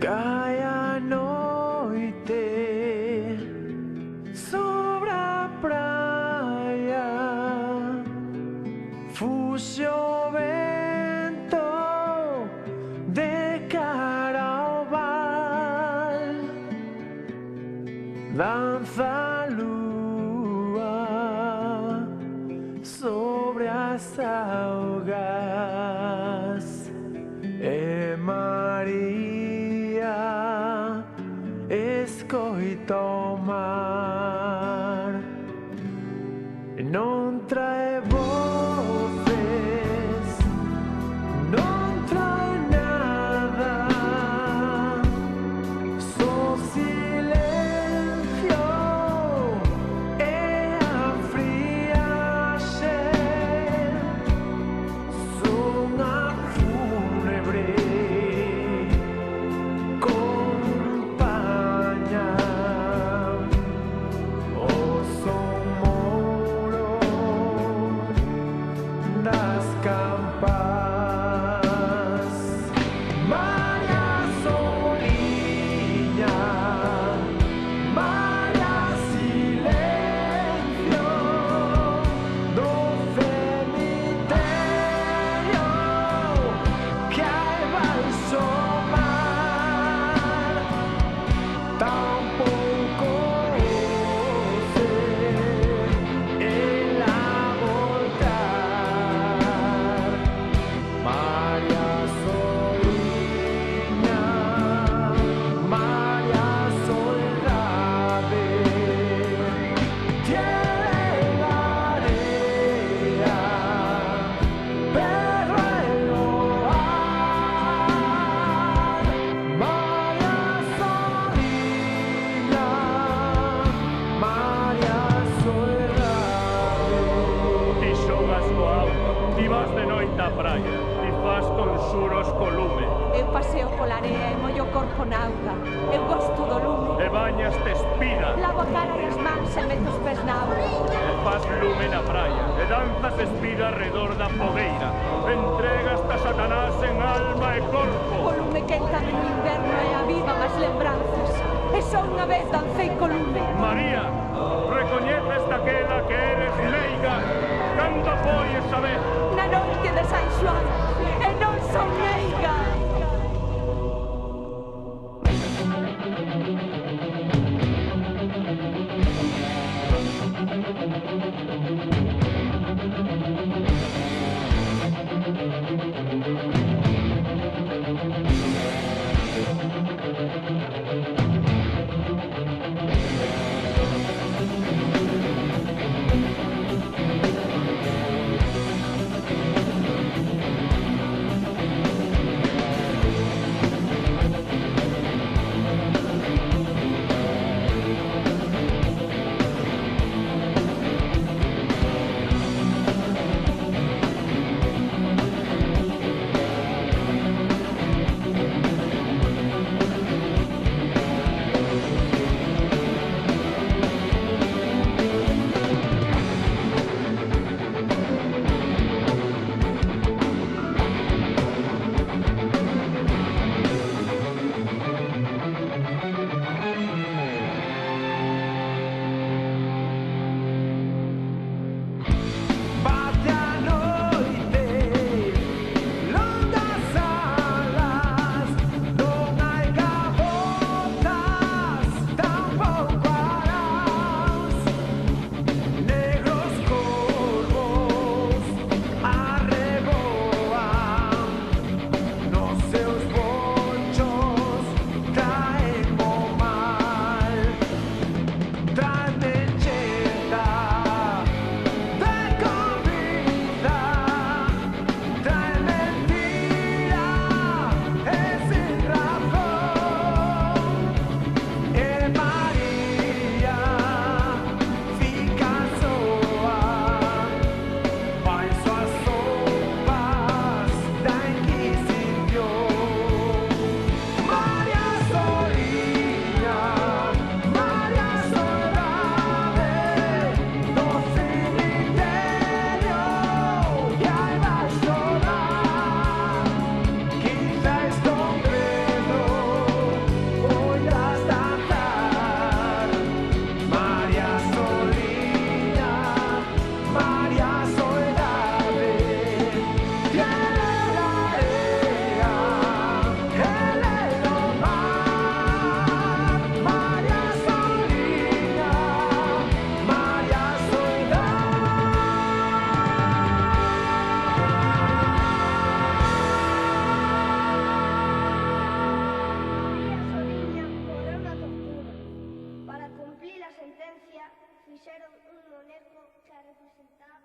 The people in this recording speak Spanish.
Cae a noite sobre a praia, fuxe o vento de cara ao val, danza a lúa sobre as augas, e María escoita o mar, non trae voces, non trae nada, só silencio e a friaxe, son a fúnebre compaña, o son moro das campas. María Soliña, María silencio do cemiterio que hai baixo o mar, tampouco ose ela voltar. María Soliña, María Soledade, tiene la area, pero el lugar. María Soliña, María Soledade. Ti xogas co auga, ti vas de noite á praia, ti fas consuros co lume, Eu paseo pola area e mollo o corpo na auga. Eu gosto do lume. e bañas te espida, Lavo a cara e as mans e meto os pés na auga. e fas lume na praia, e danzas espida arredor da fogueira, entregas a Satanás en alma e O corpo. lume quéntame no inverno e avivan as lembranzas. E só unha vez dancei co lume. María, recoñeces daquela que eres meiga, cando foi esa vez? Na noite de San Xoán. E non son meiga. fixeron un moneco que representaba